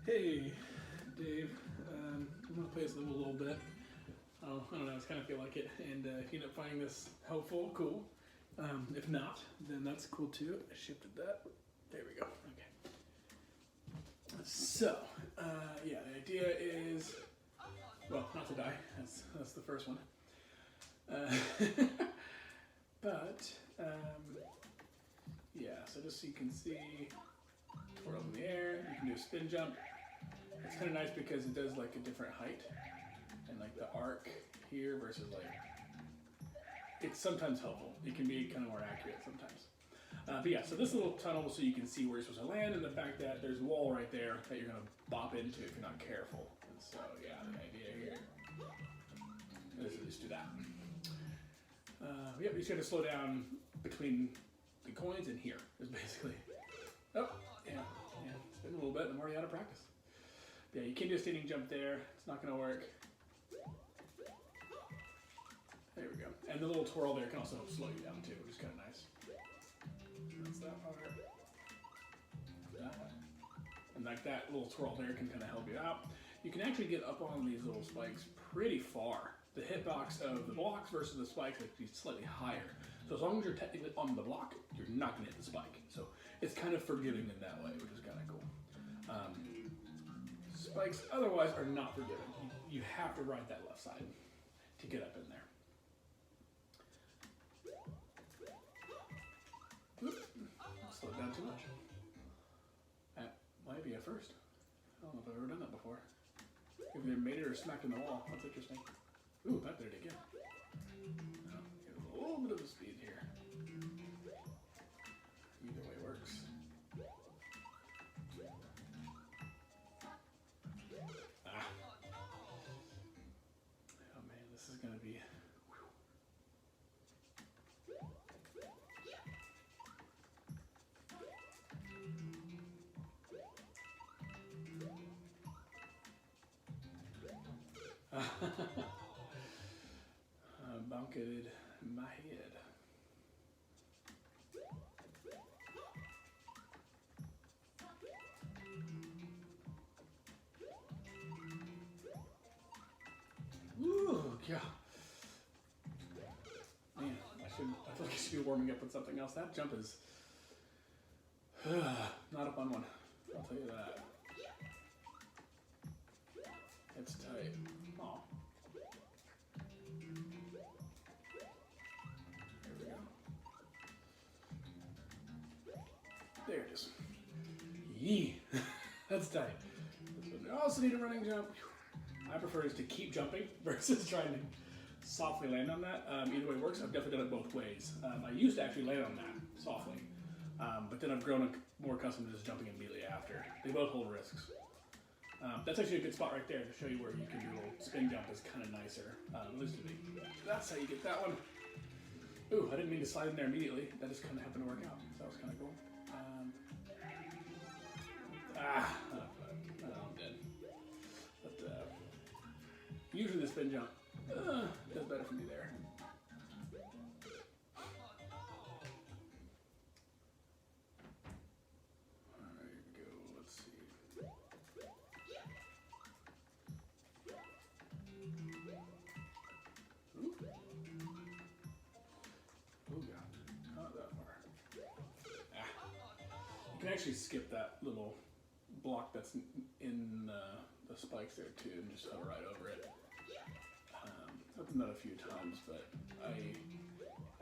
Hey, Dave. I'm going to play this a little bit. I don't know, I just kind of feel like it. And if you end up finding this helpful, cool. If not, then that's cool too. I shifted that. There we go. Okay. So, yeah, the idea is, well, not to die. That's the first one. But, yeah, so just so you can see, twirl in the air, you can do a spin jump. It's kind of nice because it does like a different height, and like the arc here versus like, it's sometimes helpful. It can be kind of more accurate sometimes. But yeah, so this little tunnel so you can see where you're supposed to land, and the fact that there's a wall right there that you're going to bop into if you're not careful. And so yeah, the idea here is to just do that. Yep, you just got to slow down between the coins and here is basically. Oh, yeah, spin a little bit, I'm already out of practice. Yeah, you can't do a standing jump there. It's not going to work. There we go. And the little twirl there can also help slow you down too, which is kind of nice. That's that part. And like that little twirl there can kind of help you out. You can actually get up on these little spikes pretty far. The hitbox of the blocks versus the spikes would be slightly higher. So as long as you're technically on the block, you're not going to hit the spike. So it's kind of forgiving in that way, which is kind of cool. Spikes otherwise are not forgiving. You have to ride that left side to get up in there. Oop, slowed down too much. That might be a first. I don't know if I've ever done that before. If they made it or smacked in the wall. That's interesting. Ooh, that did it again. No, get a little bit of a speed here. Either way works. Ah. Oh man, this is gonna be. Bunketed my head. Ooh, yeah. Man, I feel like I should be warming up with something else. That jump is not a fun one. I'll tell you that. It's tight. Aw. There it is. Yee. That's tight. I also need a running jump. I prefer just to keep jumping versus trying to softly land on that. Either way works. I've definitely done it both ways. I used to actually land on that softly, but then I've grown more accustomed to just jumping immediately after. They both hold risks. That's actually a good spot right there to show you where you can do a little spin jump is kind of nicer, at least to me. That's how you get that one. Ooh, I didn't mean to slide in there immediately. That just kind of happened to work out. So that was kind of cool. I'm dead. But usually the spin jump does better for me there. There we go. Let's see. Ooh. Oh god, not that far. You can actually skip that little block that's in the spikes there too and just hover right over it. I've done that a few times, but I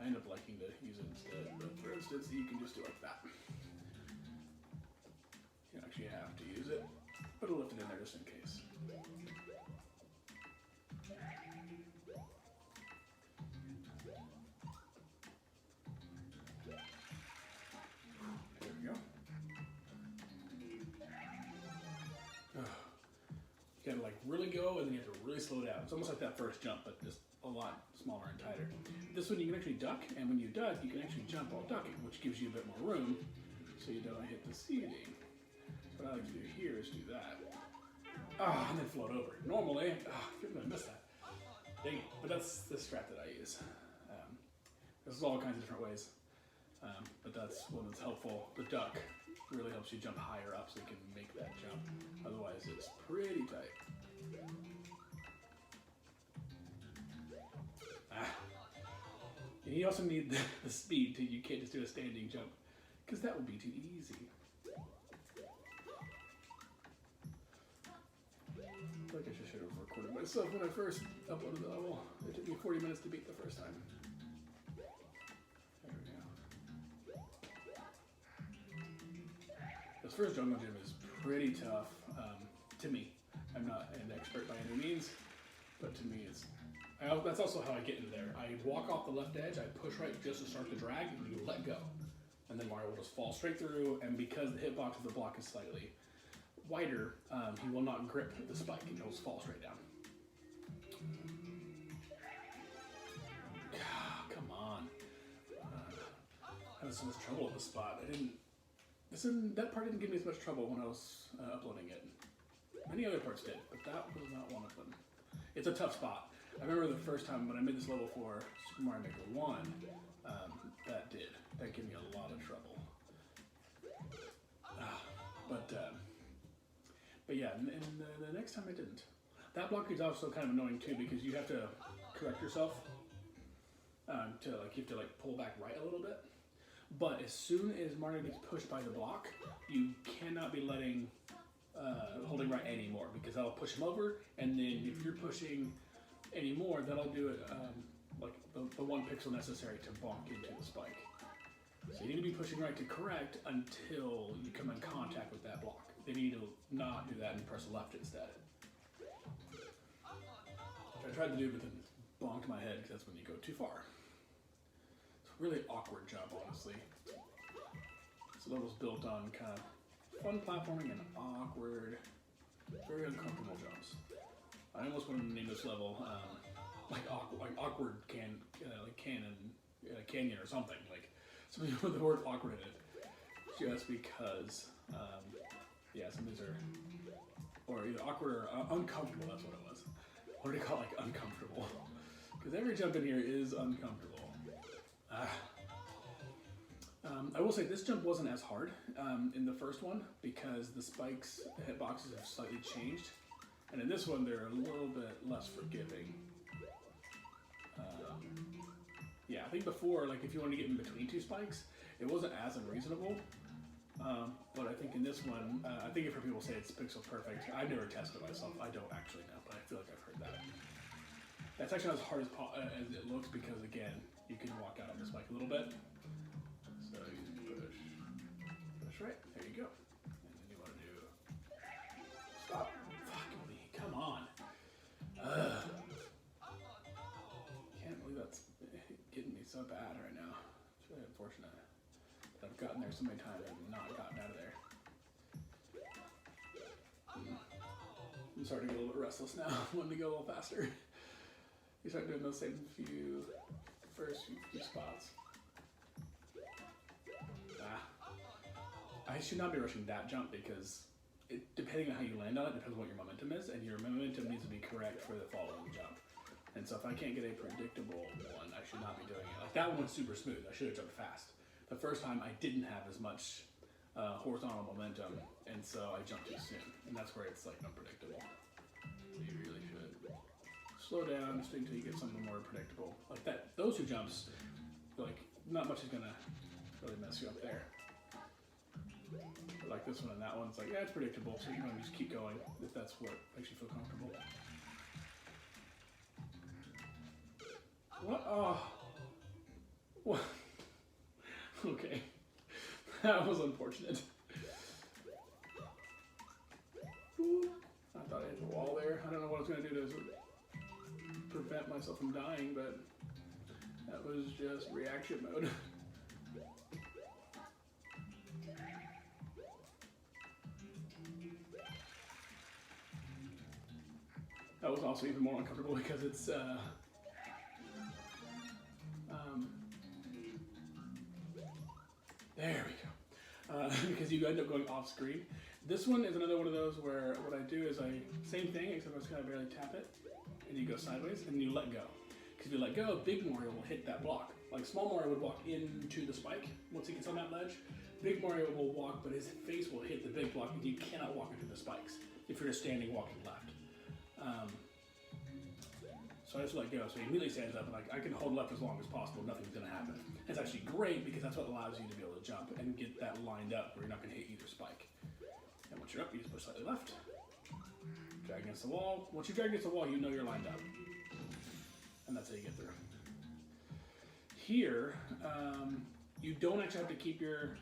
end up liking to use it instead. But for instance, you can just do it like that. You don't actually have to use it, but I'll lift it in there just in case. There we go. You gotta like really go and then you have to really slow down. It's almost like that first jump, but just a lot smaller and tighter. This one you can actually duck, and when you duck, you can actually jump while ducking, which gives you a bit more room so you don't hit the ceiling. So what I like to do here is do that. And then float over. Normally, you're gonna miss that. Dang it. But that's the strat that I use. This is all kinds of different ways. But that's one that's helpful. The duck really helps you jump higher up so you can make that jump. Otherwise, realize it's pretty tight. And you also need the speed too. You can't just do a standing jump, because that would be too easy. I feel like I should have recorded myself when I first uploaded the level. It took me 40 minutes to beat the first time. There we go. This first jungle gym is pretty tough to me. I'm not an expert by any means, but to me it's... that's also how I get in there. I walk off the left edge, I push right just to start the drag, and you let go. And then Mario will just fall straight through, and because the hitbox of the block is slightly wider, he will not grip the spike, and he'll just fall straight down. Come on. I had so much trouble with the spot. That part didn't give me as much trouble when I was uploading it. Many other parts did, but that was not one of them. It's a tough spot. I remember the first time when I made this level for Super Mario Maker 1, that gave me a lot of trouble. But yeah, and the next time I didn't. That block is also kind of annoying too, because you have to correct yourself you have to pull back right a little bit. But as soon as Mario gets pushed by the block, you cannot be holding right anymore, because that'll push him over, and then if you're pushing anymore, that'll do it the 1 pixel necessary to bonk into the spike. So you need to be pushing right to correct until you come in contact with that block. Then you need to not do that and press left instead. Which I tried to do, but then bonked my head, because that's when you go too far. It's a really awkward jump, honestly. This level's built on kind of fun platforming and awkward, very uncomfortable jumps. I almost wanted to name this level awkward canyon or something, something with the word awkward in it, just because some of these are, or either awkward or uncomfortable. That's what it was. What do you call uncomfortable? Because every jump in here is uncomfortable. I will say this jump wasn't as hard in the first one, because the spikes, the hitboxes have slightly changed. And in this one, they're a little bit less forgiving. I think before, if you want to get in between 2 spikes, it wasn't as unreasonable. But I think in this one, I think I've heard people say it's pixel perfect. I've never tested myself. I don't actually know, but I feel like I've heard that. That's actually not as hard as it looks, because again, you can walk out on the spike a little bit. So you push right, there you go. And then you want to do, stop, fucking me, come on. Can't believe that's getting me so bad right now. It's really unfortunate that I've gotten there so many times and not gotten out of there. I'm starting to get a little bit restless now. I want to go a little faster. You start doing those same first few spots. I should not be rushing that jump, because depending on how you land on it, depends on what your momentum is, and your momentum needs to be correct for the following jump. And so if I can't get a predictable one, I should not be doing it. That one was super smooth. I should have jumped fast. The first time I didn't have as much horizontal momentum, and so I jumped too soon. And that's where it's unpredictable. So you really should slow down just until you get something more predictable. Those 2 jumps, not much is gonna really mess you up there. But this one and that one, it's it's predictable, so you can just keep going if that's what makes you feel comfortable. What? Oh. What? Okay. That was unfortunate. I thought I hit the wall there. I don't know what I was going to do to prevent myself from dying, but that was just reaction mode. That was also even more uncomfortable, because it's there we go. Because you end up going off screen. This one is another one of those where what I do is same thing, except I just kind of barely tap it, and you go sideways, and you let go. Because if you let go, Big Mario will hit that block. Small Mario would walk into the spike once he gets on that ledge. Big Mario will walk, but his face will hit the big block, and you cannot walk into the spikes. if you're just standing walking left. So I just let go. So he immediately stands up and like I can hold left as long as possible. Nothing's gonna happen. It's actually great because that's what allows you to be able to jump and get that lined up where you're not gonna hit either spike. And once you're up, you just push slightly left. Drag against the wall. Once you drag against the wall, you know you're lined up. And that's how you get through. Here, you don't actually have to keep your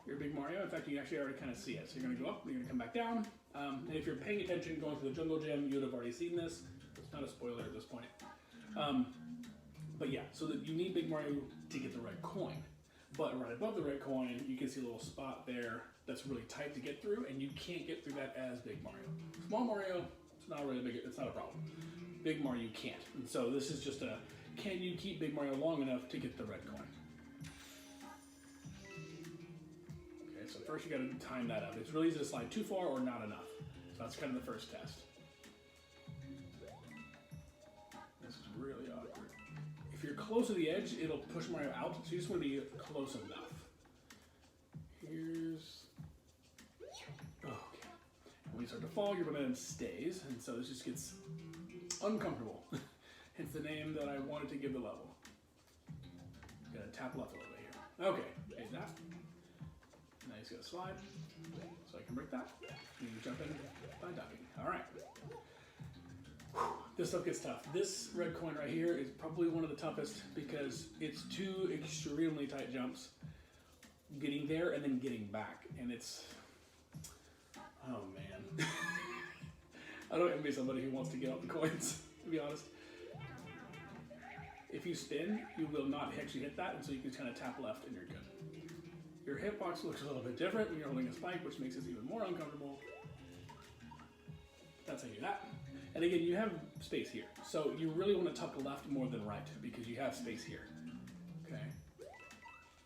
big Mario. In fact, you actually already kind of see it. So you're gonna go up, you're gonna come back down. And if you're paying attention going through the jungle gym, you would have already seen this. It's not a spoiler at this point. But yeah, so that you need Big Mario to get the red coin. But right above the red coin, you can see a little spot there that's really tight to get through, and you can't get through that as Big Mario. Small Mario, it's not really big, it's not a problem. Big Mario, you can't. And so this is just a, can you keep Big Mario long enough to get the red coin? Okay, so first you gotta time that up. It's really easy to slide too far or not enough. So that's kind of the first test. This is really awkward. If you're close to the edge, it'll push Mario out, so you just want to be close enough. Here's... Oh, okay. When you start to fall, your momentum stays, and so this just gets uncomfortable. Hence the name that I wanted to give the level. Gotta tap left a little bit here. Okay, there's that. Now you just gotta slide, so I can break that. And you jump in by ducking. All right. This stuff gets tough. This red coin right here is probably one of the toughest because it's two extremely tight jumps. Getting there and then getting back. And it's, oh man. I don't envy somebody who wants to get out the coins, to be honest. If you spin, you will not actually hit that, and so you can kind of tap left and you're good. Your hitbox looks a little bit different when you're holding a spike, which makes it even more uncomfortable. That's how you do that. And again, you have space here. So you really want to tuck left more than right because you have space here. Okay.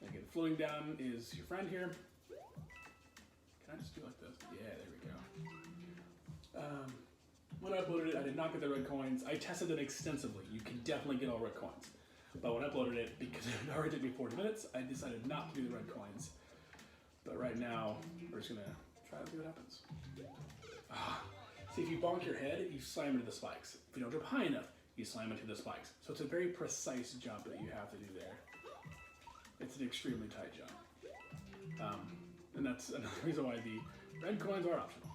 Again, floating down is your friend here. Can I just do like this? Yeah, there we go. When I uploaded it, I did not get the red coins. I tested them extensively. You can definitely get all red coins. But when I uploaded it, because it already took me 40 minutes, I decided not to do the red coins. But right now, we're just gonna try to see what happens. See, if you bonk your head, you slam into the spikes. If you don't jump high enough, you slam into the spikes. So it's a very precise jump that you have to do there. It's an extremely tight jump. And that's another reason why the red coins are optional.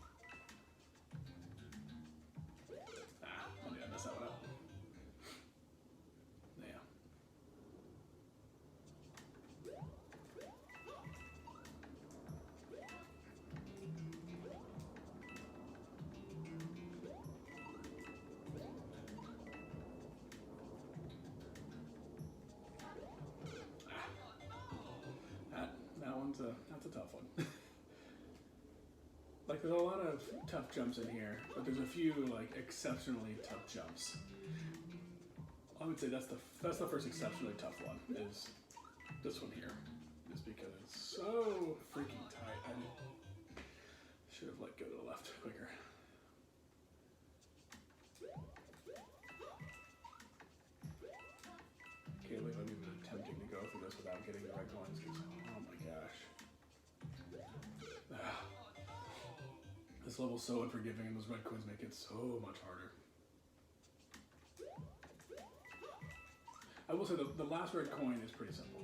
I messed that one up. Yeah. That's a tough one. Like there's a lot of tough jumps in here, but there's a few like exceptionally tough jumps. I would say that's the first exceptionally tough one is this one here, just because it's so freaking tight. I should have let go to the left quicker. Can't believe I'm even attempting to go through this without getting the right coins. Oh my gosh. This level's so unforgiving and those red coins make it so much harder. I will say the last red coin is pretty simple.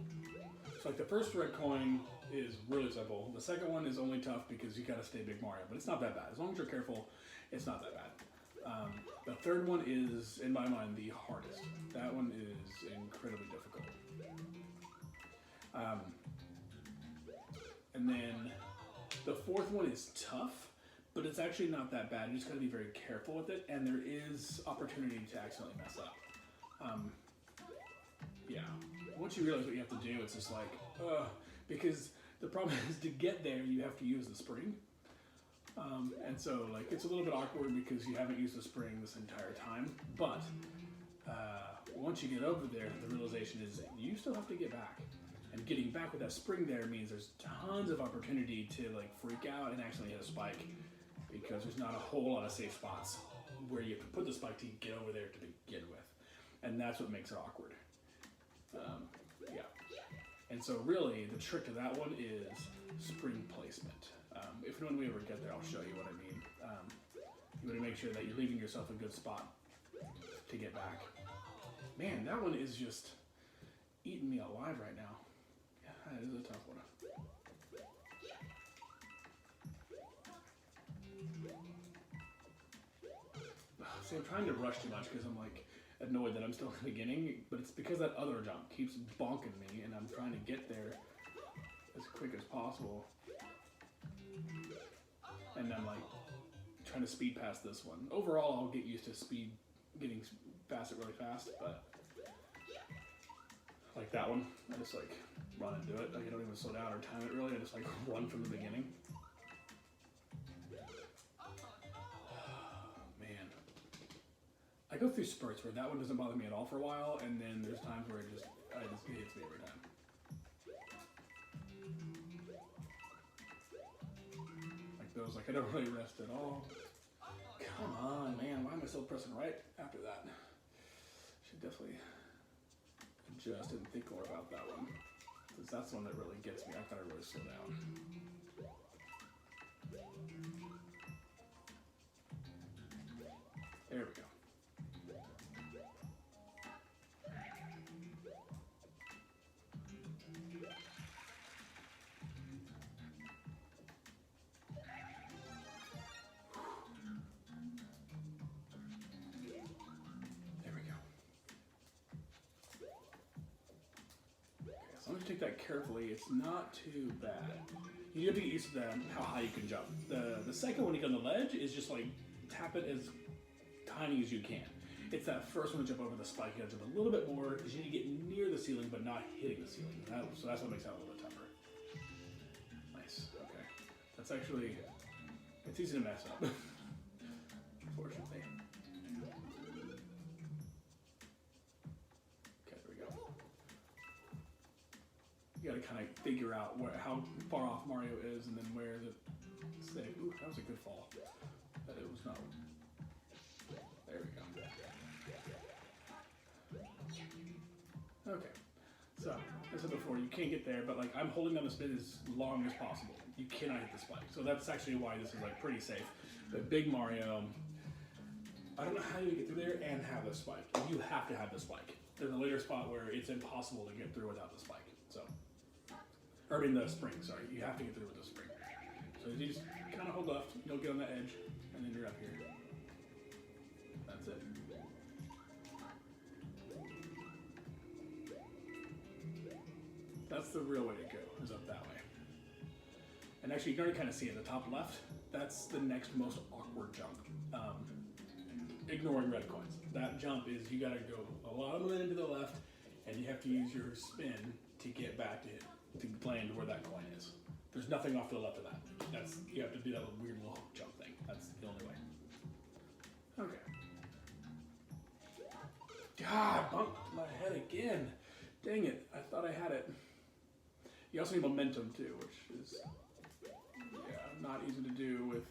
So like the first red coin is really simple. The second one is only tough because you gotta stay Big Mario, but it's not that bad. As long as you're careful, it's not that bad. The third one is, in my mind, the hardest. That one is incredibly difficult. And then the fourth one is tough, but it's actually not that bad. You just gotta be very careful with it, and there is opportunity to accidentally mess up. Yeah, once you realize what you have to do, it's just like, because the problem is to get there, you have to use the spring. And so like, it's a little bit awkward because you haven't used the spring this entire time, but once you get over there, the realization is you still have to get back. And getting back with that spring there means there's tons of opportunity to like freak out and actually hit a spike because there's not a whole lot of safe spots where you have to put the spike to get over there to begin with. And that's what makes it awkward. Yeah. And so really the trick to that one is spring placement. If when we ever get there, I'll show you what I mean. You want to make sure that you're leaving yourself a good spot to get back. Man, that one is just eating me alive right now. Yeah, that is a tough one. See, I'm trying to rush too much because I'm like annoyed that I'm still in the beginning, but it's because that other jump keeps bonking me and I'm trying to get there as quick as possible. And I'm like trying to speed past this one. Overall, I'll get used to getting past it really fast, but like that one, I just like run and do it. Like I don't even slow down or time it really. I just like run from the beginning. Man, I go through spurts where that one doesn't bother me at all for a while, and then there's times where it hits me every time. Like those, like I don't really rest at all. Come on, man, why am I still pressing right after that? Should definitely adjust and think more about that one, because that's the one that really gets me. I gotta really slow down. There we go. I'm going to take that carefully. It's not too bad. You have to get used to how high you can jump. The second one you get on the ledge is just like tap it as tiny as you can. It's that first one to jump over the spike. You got to jump a little bit more because you need to get near the ceiling but not hitting the ceiling. So that's what makes that a little bit tougher. Nice. Okay. That's actually, it's easy to mess up. Unfortunately. You gotta kind of figure out how far off Mario is, and then where is it safe. Ooh, that was a good fall. But it was not. There we go. Okay. So, as I said before, you can't get there, but like I'm holding down the spin as long as possible. You cannot hit the spike. So that's actually why this is like pretty safe. But Big Mario, I don't know how you get through there and have the spike. You have to have the spike. There's a later spot where it's impossible to get through without the spike. So. Or I mean the spring, sorry. You have to get through with the spring. So you just kind of hold left, you'll get on the edge, and then you're up here. That's it. That's the real way to go, is up that way. And actually, you can already kind of see it, the top left, that's the next most awkward jump. Ignoring red coins. That jump is, you gotta go a lot of momentum to the left, and you have to use your spin to get back to it. To land where that coin is. There's nothing off to the left of that. You have to do that little weird little jump thing. That's the only way. Okay. God, bumped my head again. Dang it, I thought I had it. You also need momentum too, which is not easy to do with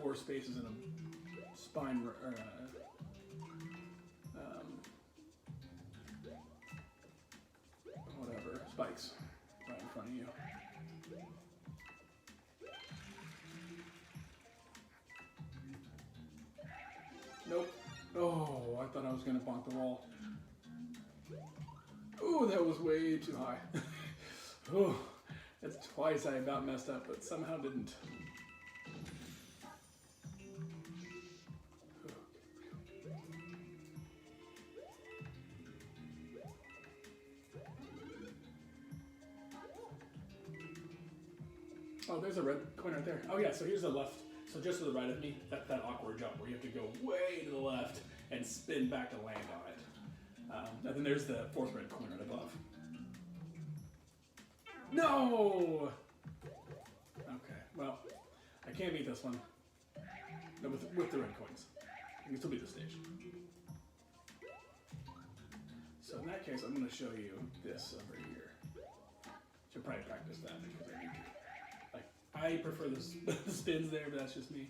4 spaces in a spine or whatever, spikes. Right in front of you. Nope. Oh, I thought I was going to bonk the wall. Oh, that was way too high. Oh, that's twice I about messed up, but somehow didn't. Oh, there's a red coin right there. Oh yeah, so here's the left. So just to the right of me, that awkward jump where you have to go way to the left and spin back to land on it. And then there's the 4th red coin right above. No! Okay, well, I can't beat this one. No, with the red coins. I can still beat the stage. So in that case, I'm going to show you this over here. Should probably practice that because I need to. I prefer the spins there, but that's just me.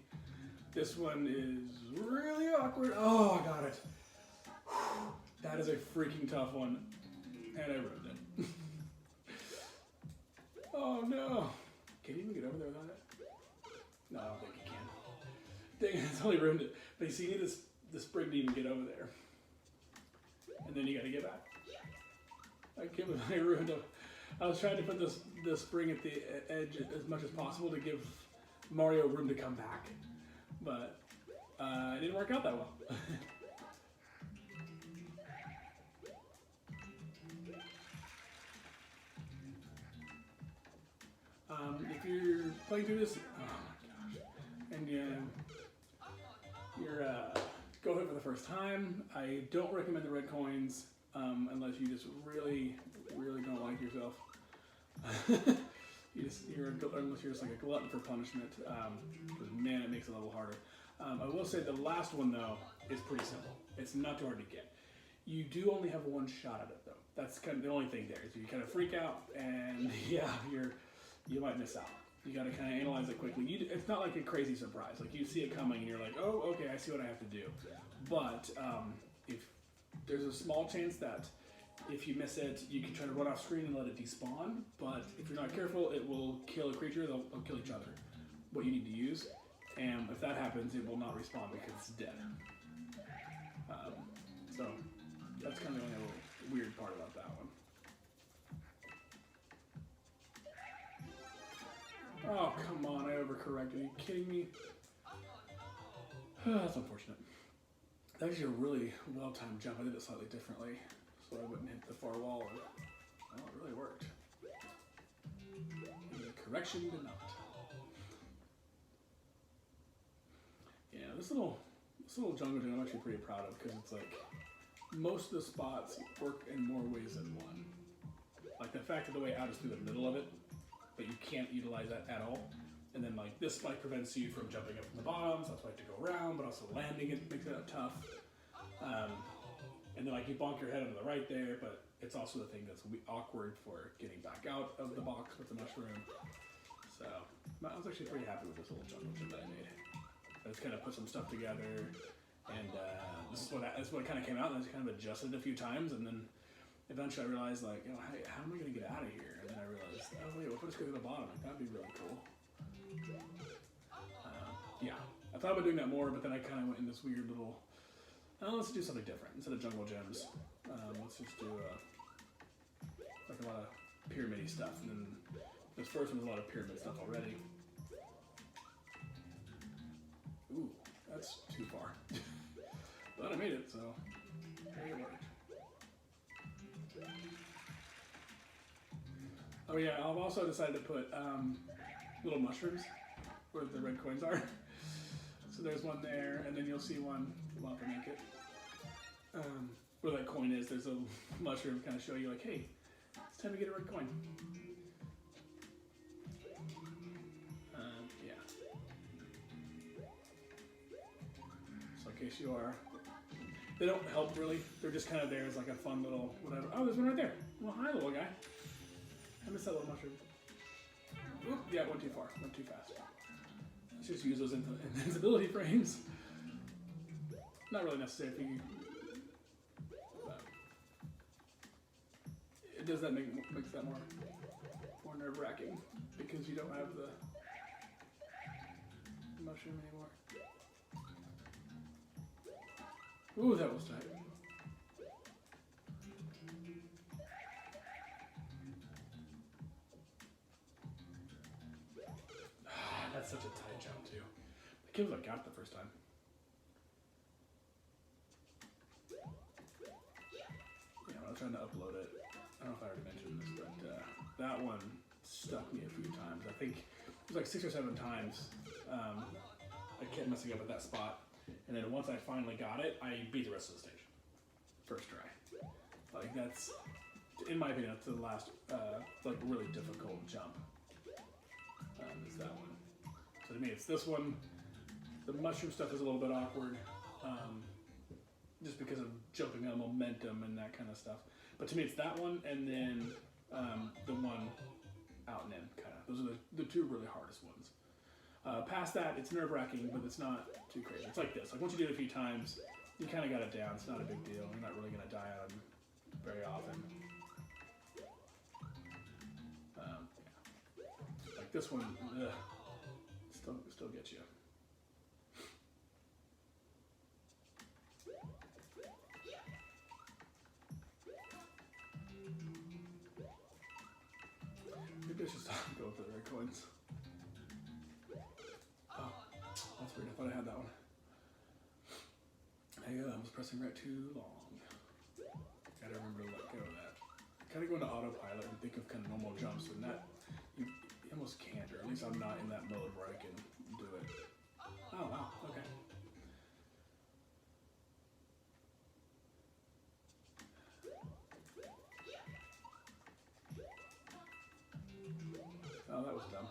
This one is really awkward. Oh, I got it. That is a freaking tough one. And I ruined it. Oh no. Can you even get over there without it? No, I don't think you can. It's only room to, but you see, you need the spring to even get over there. And then you gotta get back. I can't believe I ruined it. I was trying to put the spring at the edge as much as possible to give Mario room to come back. But it didn't work out that well. If you're playing through this, oh my gosh, and you're go ahead for the first time, I don't recommend the red coins unless you just really don't like yourself. Unless you're just like a glutton for punishment, because man, it makes it a little harder. I will say the last one though is pretty simple. It's not too hard to get. You do only have one shot at it though. That's kind of the only thing there. Is you kind of freak out and yeah, you might miss out. You got to kind of analyze it quickly. It's not like a crazy surprise. Like you see it coming and you're like, oh, okay, I see what I have to do. But if there's a small chance that if you miss it, you can try to run off screen and let it despawn. But if you're not careful, it will kill a creature. They'll kill each other. What you need to use, and if that happens, it will not respawn because it's dead. So that's kind of the only little weird part about that one. Oh, come on, I overcorrected. Are you kidding me? That's unfortunate. That was a really well-timed jump. I did it slightly differently, so I wouldn't hit the far wall. Well, it really worked. The correction did not. Yeah, this little jungle gym I'm actually pretty proud of, because it's like, most of the spots work in more ways than one. Like the fact that the way out is through the middle of it, but you can't utilize that at all. And then like this spike prevents you from jumping up from the bottom, so that's why I have to go around, but also landing it makes it tough. And then like you bonk your head into the right there, but it's also the thing that's awkward for getting back out of the box with the mushroom. So I was actually pretty happy with this little jungle gym that I made. I just kind of put some stuff together, and this is what kind of came out, and I just kind of adjusted it a few times, and then eventually I realized, like, you know, hey, how am I going to get out of here? And then I realized, oh wait, what if I just go to the bottom? Like, that'd be really cool. Yeah, I thought about doing that more, but then I kind of went in this weird little, let's do something different. Instead of jungle gems, let's just do like a lot of pyramid-y stuff. And then this first one has a lot of pyramid stuff already. Ooh, that's too far. But I made it, so it worked. Oh yeah, I've also decided to put little mushrooms where the red coins are. So there's one there, and then you'll see one, we'll have to make it, where that coin is. There's a mushroom kind of show you like, hey, it's time to get a red coin. Yeah. So in case you are, they don't help really. They're just kind of there as like a fun little whatever. Oh, there's one right there. Well, hi, little guy. I missed that little mushroom. Oop, yeah, it went too far. Went too fast. Let's just use those invincibility frames. Not really necessary for you. But it does that makes that more nerve-wracking because you don't have the mushroom anymore. Ooh, that was tight. That's such a tight jump too. I can't believe I got it the first time. Yeah, when I was trying to upload it, I don't know if I already mentioned this, but that one stuck me a few times. I think it was like 6 or 7 times. I kept messing up at that spot, and then once I finally got it, I beat the rest of the stage. First try. Like that's, in my opinion, that's the last like really difficult jump. Is that one. So to me, it's this one. The mushroom stuff is a little bit awkward, just because of jumping on momentum and that kind of stuff. But to me, it's that one, and then the one out and in, kind of. Those are the two really hardest ones. Past that, it's nerve-wracking, but it's not too crazy. It's like this. Like once you do it a few times, you kind of got it down. It's not a big deal. You're not really going to die on them very often. Yeah. Like this one, ugh. Still gets you. coins. Oh, that's weird. I thought I had that one. I was pressing right too long. Gotta remember to let go of that. Kind of go into autopilot and think of kind of normal jumps, and that you almost can't, or at least I'm not in that mode where I can do it. Oh wow, okay. Oh, that was dumb.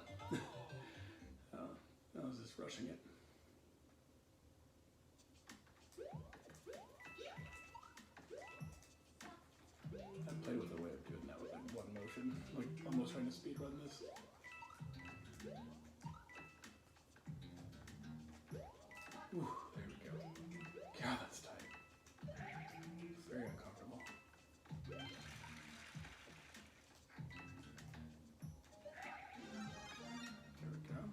I was just rushing it. I played with a way of doing that with like one motion, like almost trying to speedrun this. Ooh, there we go. God, that's tight. Very uncomfortable. There we go. There we go.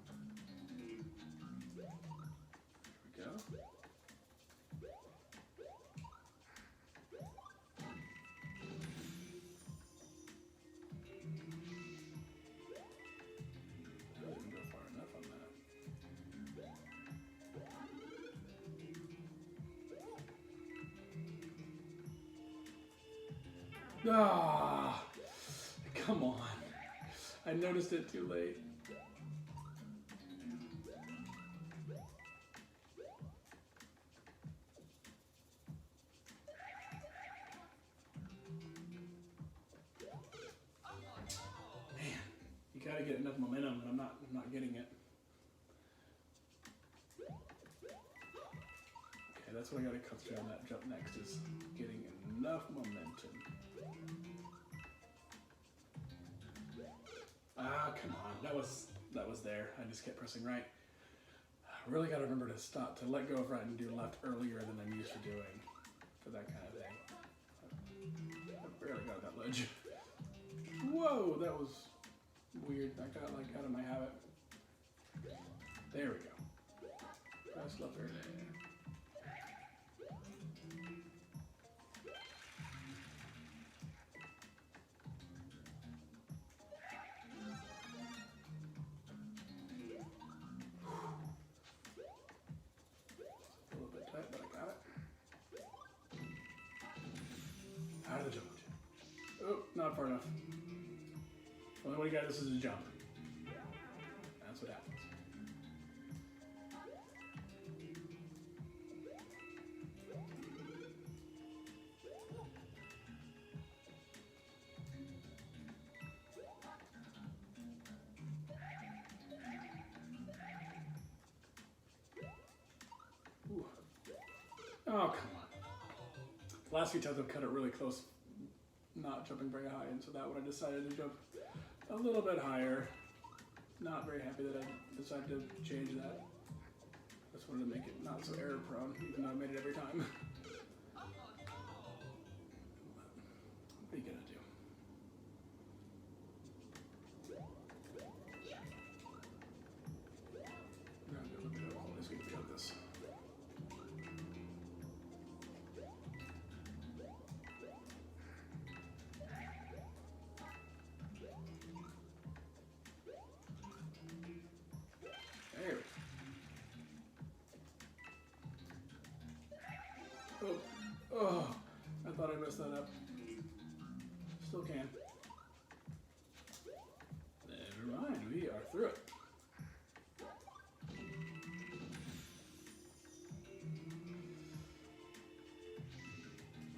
Ah, come on. I noticed it too late. Man, you gotta get enough momentum, and I'm not getting it. Okay, that's what I gotta concentrate on that jump next, is getting enough momentum. Ah, come on. That was there. I just kept pressing right. I really got to remember to stop, to let go of right and do left earlier than I'm used to doing for that kind of thing. I barely got that ledge. Whoa, that was weird. I got like out of my habit. There we go. Press left earlier. Not far enough. Only way you got this is a jump. That's what happens. Ooh. Oh, come on. The last few times I've cut it really close, not jumping very high, and so that one I decided to jump a little bit higher. Not very happy that I decided to change that. Just wanted to make it not so error prone, even though I made it every time. What are you gonna do? I'm gonna look at all this. We can cut this. Oh, I thought I messed that up. Still can. Never mind, we are through it.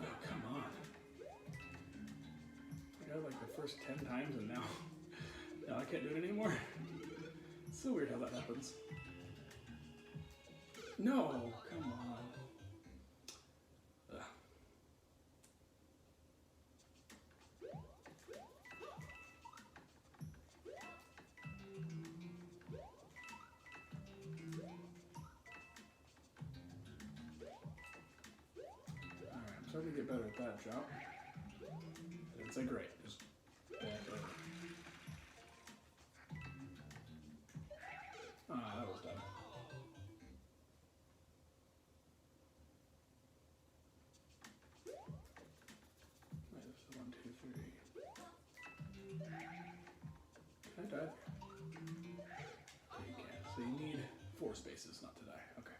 Oh, come on. I got it like the first 10 times and now I can't do it anymore. It's so weird how that happens. No, come on. Starting to get better at that jump. I didn't say great, just bad. Ah, that was dumb. Wait, this is 1, 2, 3. Can I die there? spaces, not to die. Okay.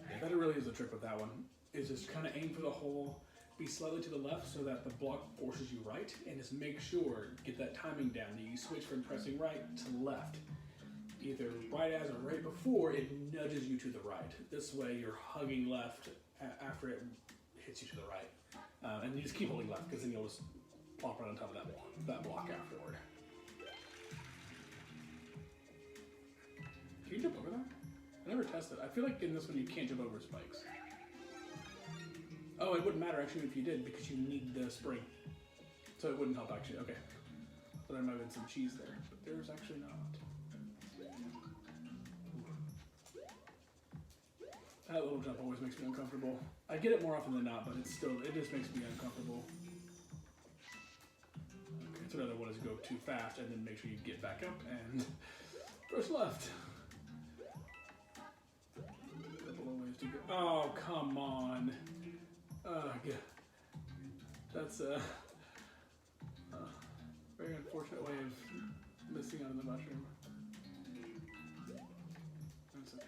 Yeah, that really is the trick with that one. Is just kind of aim for the hole, be slightly to the left so that the block forces you right, and just make sure, get that timing down, that you switch from pressing right to left. Either right as or right before it nudges you to the right. This way you're hugging left after it hits you to the right. And you just keep holding left because then you'll just plop right on top of that block afterward. Can you jump over that? I never tested. I feel like in this one you can't jump over spikes. Oh, it wouldn't matter actually if you did because you need the spring. So it wouldn't help actually. Okay. So there might have been some cheese there, but there's actually not. That little jump always makes me uncomfortable. I get it more often than not, but it just makes me uncomfortable. Okay, so another one is go too fast and then make sure you get back up and press left. Couple of ways to go. Oh, come on. Ugh. That's a very unfortunate way of missing out on the mushroom. That's okay.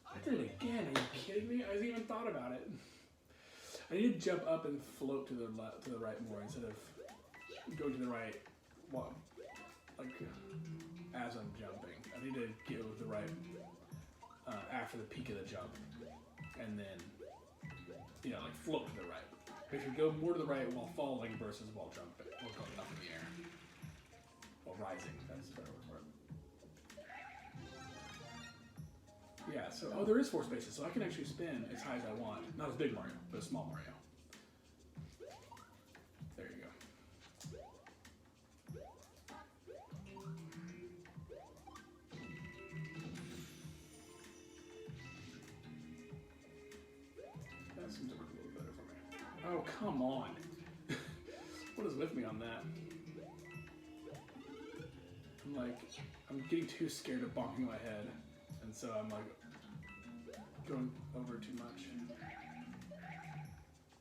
I did it again. Are you kidding me? I even thought about it. I need to jump up and float to the left, to the right more instead of going to the right. Well, like as I'm jumping, I need to go to the right after the peak of the jump, and then like float to the right. If you go more to the right while falling versus while jumping, or going up in the air, while rising. That's the better word for it. Yeah, so, there is 4 spaces, so I can actually spin as high as I want. Not as big Mario, but a small Mario. There you go. That seems to work a little better for me. Oh, come on. What is with me on that? I'm getting too scared of bonking my head. And so I'm like going over too much.